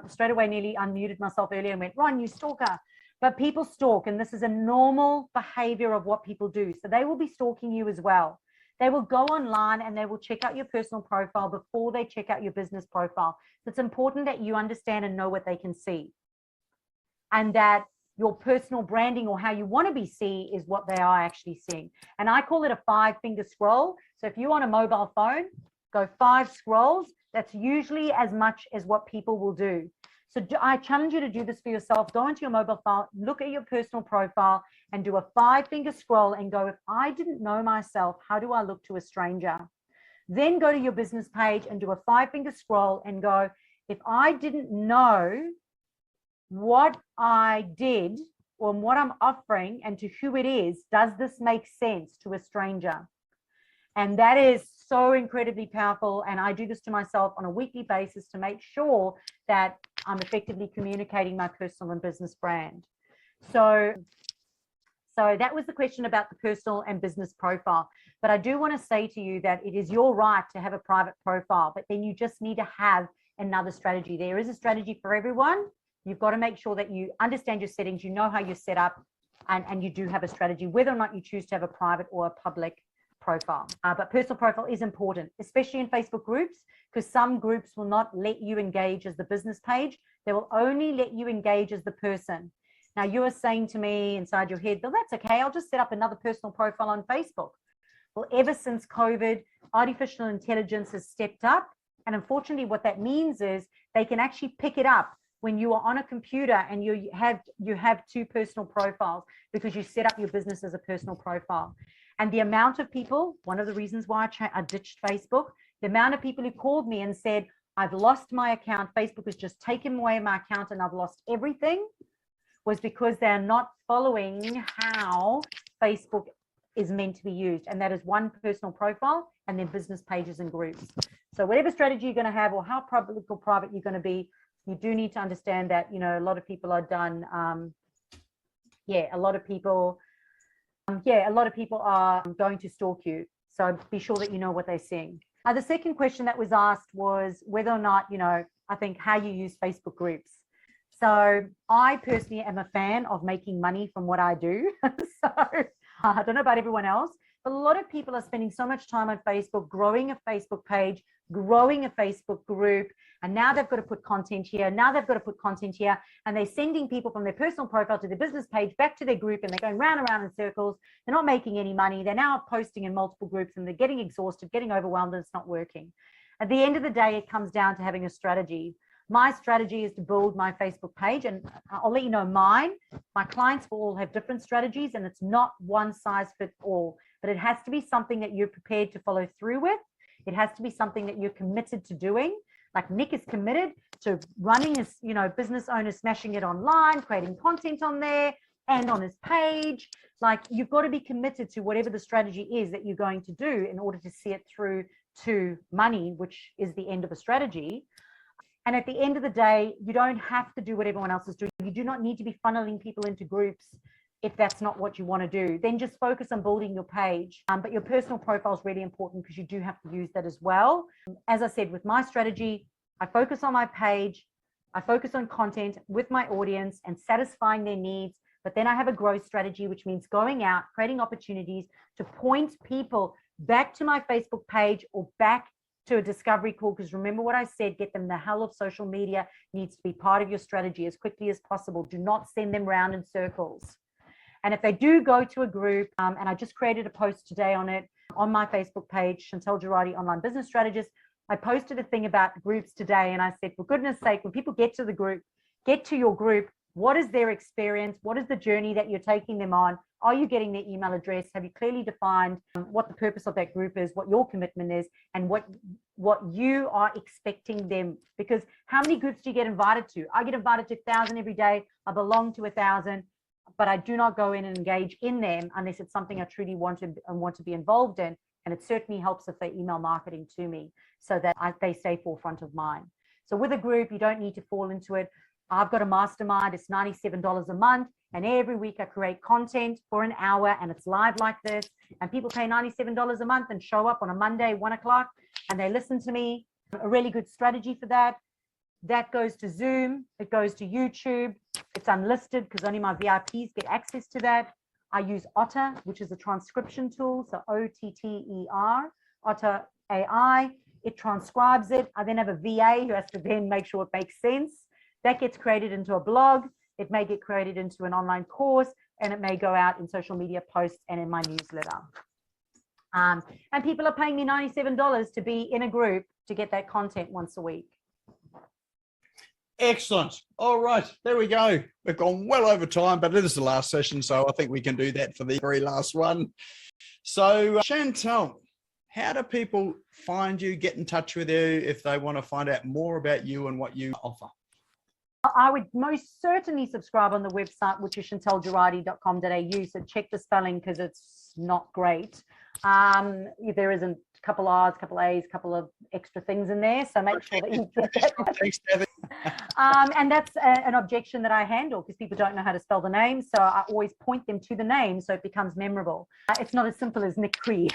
straight away nearly unmuted myself earlier and went, Ron, you stalker. But people stalk, and this is a normal behavior of what people do. So they will be stalking you as well. They will go online and they will check out your personal profile before they check out your business profile. So it's important that you understand and know what they can see, and that your personal branding, or how you want to be seen, is what they are actually seeing. And I call it a 5-finger scroll. So if you're on a mobile phone, go 5 scrolls. That's usually as much as what people will do. So I challenge you to do this for yourself. Go into your mobile phone, look at your personal profile and do a 5-finger scroll and go, if I didn't know myself, how do I look to a stranger? Then go to your business page and do a 5-finger scroll and go, if I didn't know what I did or what I'm offering and to who it is, does this make sense to a stranger? And that is so incredibly powerful. And I do this to myself on a weekly basis to make sure that I'm effectively communicating my personal and business brand. So that was the question about the personal and business profile. But I do want to say to you that it is your right to have a private profile, but then you just need to have another strategy. There is a strategy for everyone. You've got to make sure that you understand your settings, you know how you're set up, and you do have a strategy, whether or not you choose to have a private or a public profile. But personal profile is important, especially in Facebook groups, because some groups will not let you engage as the business page. They will only let you engage as the person. Now you are saying to me inside your head, well, that's okay, I'll just set up another personal profile on Facebook. Well, ever since COVID, artificial intelligence has stepped up. And unfortunately, what that means is they can actually pick it up when you are on a computer and you have 2 personal profiles because you set up your business as a personal profile. And the amount of people, one of the reasons why I ditched Facebook, the amount of people who called me and said, I've lost my account, Facebook has just taken away my account and I've lost everything, was because they're not following how Facebook is meant to be used. And that is one personal profile and then business pages and groups. So whatever strategy you're going to have or how public or private you're going to be, you do need to understand that, you know, a lot of people are done. A lot of people are going to stalk you. So be sure that you know what they're seeing. The second question that was asked was whether or not, you know, I think how you use Facebook groups. So I personally am a fan of making money from what I do. So I don't know about everyone else, but a lot of people are spending so much time on Facebook, growing a Facebook page, growing a Facebook group, and now they've got to put content here. Now they've got to put content here, and they're sending people from their personal profile to their business page back to their group, and they're going round and round in circles. They're not making any money. They're now posting in multiple groups, and they're getting exhausted, getting overwhelmed, and it's not working. At the end of the day, it comes down to having a strategy. My strategy is to build my Facebook page, and I'll let you know mine. My clients will all have different strategies, and it's not one size fits all, but it has to be something that you're prepared to follow through with. It has to be something that you're committed to doing. Like Nick is committed to running his, you know, business owner, smashing it online, creating content on there and on his page. Like, you've got to be committed to whatever the strategy is that you're going to do in order to see it through to money, which is the end of a strategy. And at the end of the day, you don't have to do what everyone else is doing. You do not need to be funneling people into groups if that's not what you want to do. Then just focus on building your page. But your personal profile is really important because you do have to use that as well. As I said, with my strategy, I focus on my page, I focus on content with my audience and satisfying their needs. But then I have a growth strategy, which means going out, creating opportunities to point people back to my Facebook page or back to a discovery call. Because remember what I said, get them the hell of social media needs to be part of your strategy as quickly as possible. Do not send them round in circles. And if they do go to a group, and I just created a post today on it on my Facebook page, Chantal Girardi, Online Business Strategist, I posted a thing about groups today, and I said, for goodness sake, when people get to the group, get to your group, what is their experience? What is the journey that you're taking them on? Are you getting their email address? Have you clearly defined what the purpose of that group is, what your commitment is, and what you are expecting them? Because how many groups do you get invited to? I get invited to 1,000 every day. I belong to 1,000, but I do not go in and engage in them unless it's something I truly want to be involved in. And it certainly helps if they email marketing to me so that they stay forefront of mind. So with a group, you don't need to fall into it. I've got a mastermind. It's $97 a month. And every week I create content for an hour and it's live like this. And people pay $97 a month and show up on a Monday, 1 o'clock, and they listen to me. A really good strategy for that. That goes to Zoom. It goes to YouTube. It's unlisted because only my VIPs get access to that. I use Otter, which is a transcription tool. So OTTER, Otter AI. It transcribes it. I then have a VA who has to then make sure it makes sense. That gets created into a blog. It may get created into an online course, and it may go out in social media posts and in my newsletter. And people are paying me $97 to be in a group to get that content once a week. Excellent. All right, there we go. We've gone well over time, but it is the last session, so I think we can do that for the very last one. So, Chantal, how do people find you, get in touch with you if they want to find out more about you and what you offer? I would most certainly subscribe on the website, which is chantalgerardi.com.au. So check the spelling because it's not great. There isn't a couple R's, a couple A's, a couple of extra things in there. So make sure that you get that. Thanks, Kathy. And that's an objection that I handle because people don't know how to spell the name. So I always point them to the name so it becomes memorable. It's not as simple as Nick Cree.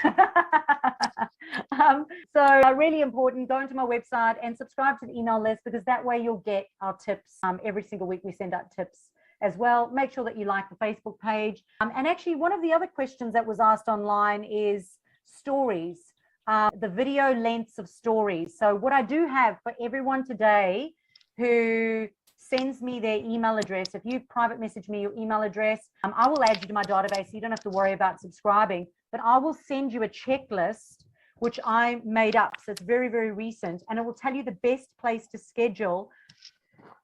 So really important, go into my website and subscribe to the email list because that way you'll get our tips. Every single week we send out tips as well. Make sure that you like the Facebook page. And actually one of the other questions that was asked online is stories, the video lengths of stories. So what I do have for everyone today who sends me their email address, if you private message me your email address, I will add you to my database. So you don't have to worry about subscribing, but I will send you a checklist which I made up. So it's very, very recent. And it will tell you the best place to schedule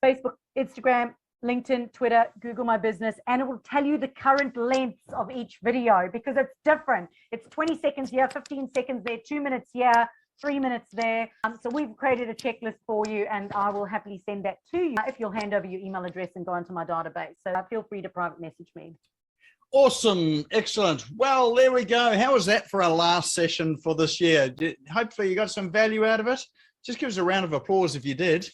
Facebook, Instagram, LinkedIn, Twitter, Google My Business, and it will tell you the current lengths of each video because it's different. It's 20 seconds here, 15 seconds there, 2 minutes here, 3 minutes there. So we've created a checklist for you and I will happily send that to you if you'll hand over your email address and go into my database. So feel free to private message me. Awesome. Excellent. Well, there we go. How was that for our last session for this year? Hopefully you got some value out of it. Just give us a round of applause if you did.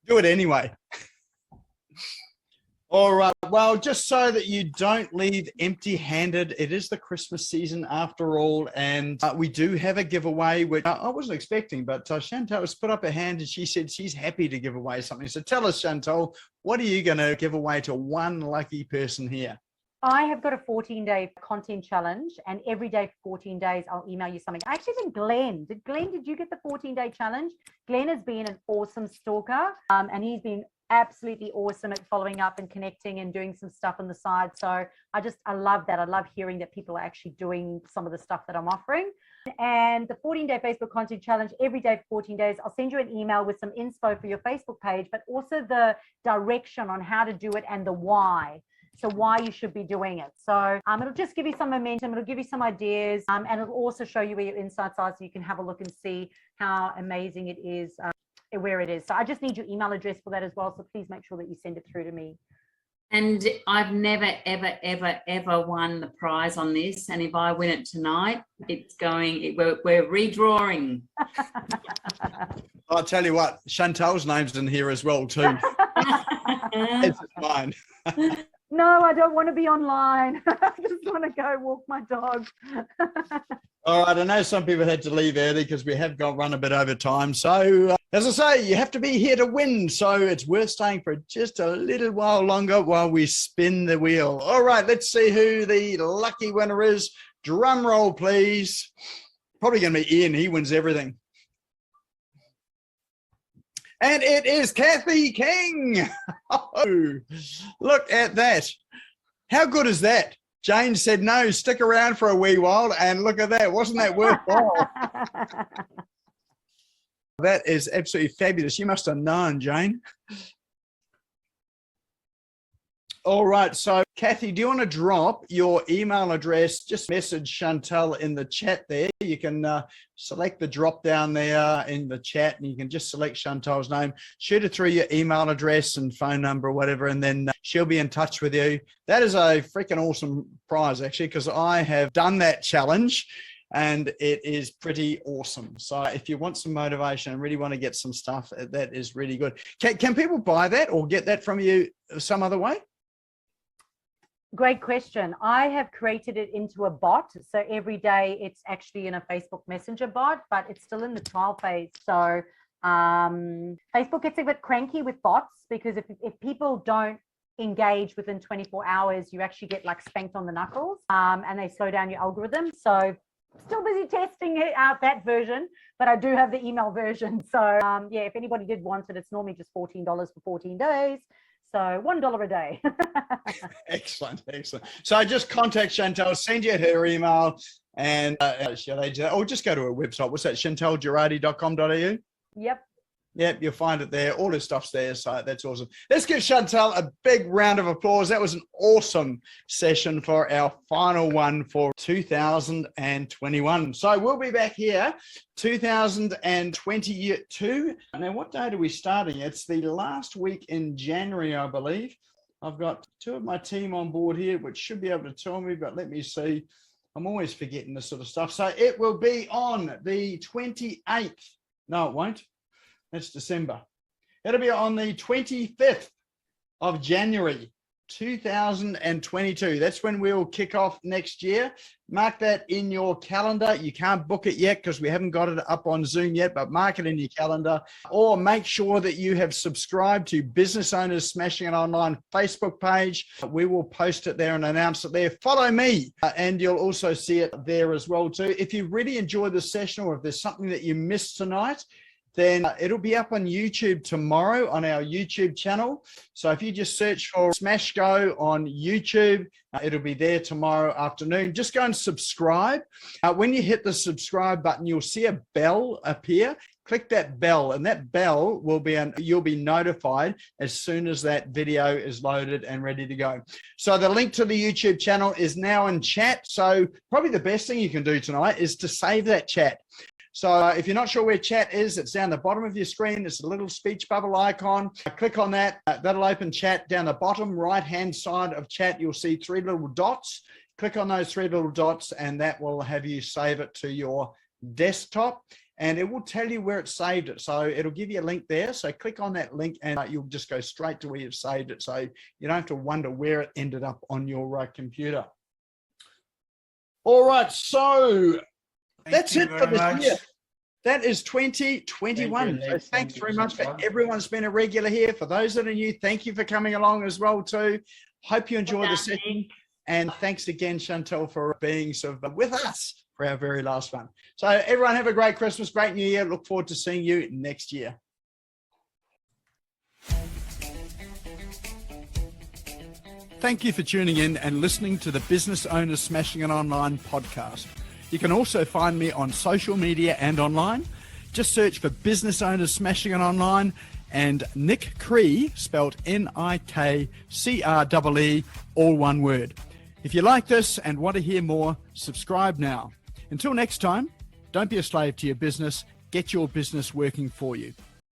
Do it anyway. All right. Well, just so that you don't leave empty-handed, it is the Christmas season after all, and we do have a giveaway, which I wasn't expecting, but Chantal has put up her hand and she said she's happy to give away something. So tell us, Chantal, what are you going to give away to one lucky person here? I have got a 14-day content challenge, and every day for 14 days, I'll email you something. I actually think did you get the 14-day challenge? Glenn has been an awesome stalker, and he's been absolutely awesome at following up and connecting and doing some stuff on the side. So I love that. I love hearing that people are actually doing some of the stuff that I'm offering. And the 14-day Facebook content challenge, every day for 14 days, I'll send you an email with some inspo for your Facebook page, but also the direction on how to do it and the why. So why you should be doing it. So it'll just give you some momentum. It'll give you some ideas, and it'll also show you where your insights are so you can have a look and see how amazing it is. Where it is. So I just need your email address for that as well. So please make sure that you send it through to me. And I've never, ever, ever, ever won the prize on this. And if I win it tonight, we're redrawing. I'll tell you what, Chantal's name's in here as well too. It's mine. No, I don't want to be online. I just want to go walk my dog. All right, I know some people had to leave early because we have run a bit over time. So, as I say, you have to be here to win. So it's worth staying for just a little while longer while we spin the wheel. All right, let's see who the lucky winner is. Drum roll, please. Probably going to be Ian. He wins everything. And it is Kathy King. Oh, look at that. How good is that? Jane said, no, stick around for a wee while. And look at that. Wasn't that worthwhile? That is absolutely fabulous. You must have known, Jane. All right. So, Kathy, do you want to drop your email address? Just message Chantal in the chat there. You can select the drop down there in the chat and you can just select Chantal's name, shoot it through your email address and phone number or whatever, and then she'll be in touch with you. That is a freaking awesome prize, actually, because I have done that challenge and it is pretty awesome. So if you want some motivation and really want to get some stuff, that is really good. Can people buy that or get that from you some other way? Great question. I have created it into a bot. So every day it's actually in a Facebook Messenger bot, but it's still in the trial phase. So Facebook gets a bit cranky with bots because if people don't engage within 24 hours, you actually get like spanked on the knuckles and they slow down your algorithm. So still busy testing out that version, but I do have the email version. So yeah, if anybody did want it, it's normally just $14 for 14 days. So $1 a day. Excellent. So just contact Chantal, send you her email, and shall they do that? Or just go to her website. What's that? chantalgerardi.com.au? Yep. Yep, you'll find it there. All his stuff's there, so that's awesome. Let's give Chantal a big round of applause. That was an awesome session for our final one for 2021. So we'll be back here 2022. Now, what date are we starting? It's the last week in January, I believe. I've got two of my team on board here, which should be able to tell me, but let me see. I'm always forgetting this sort of stuff. So it will be on the 28th. No, it won't. That's December. It'll be on the 25th of January, 2022. That's when we'll kick off next year. Mark that in your calendar. You can't book it yet because we haven't got it up on Zoom yet, but mark it in your calendar, or make sure that you have subscribed to Business Owners Smashing It Online Facebook page. We will post it there and announce it there. Follow me and you'll also see it there as well too. If you really enjoyed the session, or if there's something that you missed tonight, then it'll be up on YouTube tomorrow on our YouTube channel. So if you just search for SmashGo on YouTube, it'll be there tomorrow afternoon. Just go and subscribe. When you hit the subscribe button, you'll see a bell appear. Click that bell, and that bell will be, you'll be notified as soon as that video is loaded and ready to go. So the link to the YouTube channel is now in chat. So probably the best thing you can do tonight is to save that chat. So if you're not sure where chat is, it's down the bottom of your screen. It's a little speech bubble icon. Click on that. That'll open chat. Down the bottom right-hand side of chat, you'll see three little dots. Click on those three little dots, and that will have you save it to your desktop. And it will tell you where it saved it. So it'll give you a link there. So click on that link and you'll just go straight to where you've saved it. So you don't have to wonder where it ended up on your computer. All right, so that's it for this year. That is 2021. So thanks very much for everyone's been a regular here. For those that are new, thank you for coming along as well too. Hope you enjoyed the session. And thanks again, Chantal, for being sort of with us for our very last one. So everyone have a great Christmas, great New Year. Look forward to seeing you next year. Thank you for tuning in and listening to the Business Owners Smashing It Online podcast. You can also find me on social media and online. Just search for Business Owners Smashing It Online and Nick Cree, spelled Nikree, all one word. If you like this and want to hear more, subscribe now. Until next time, don't be a slave to your business. Get your business working for you.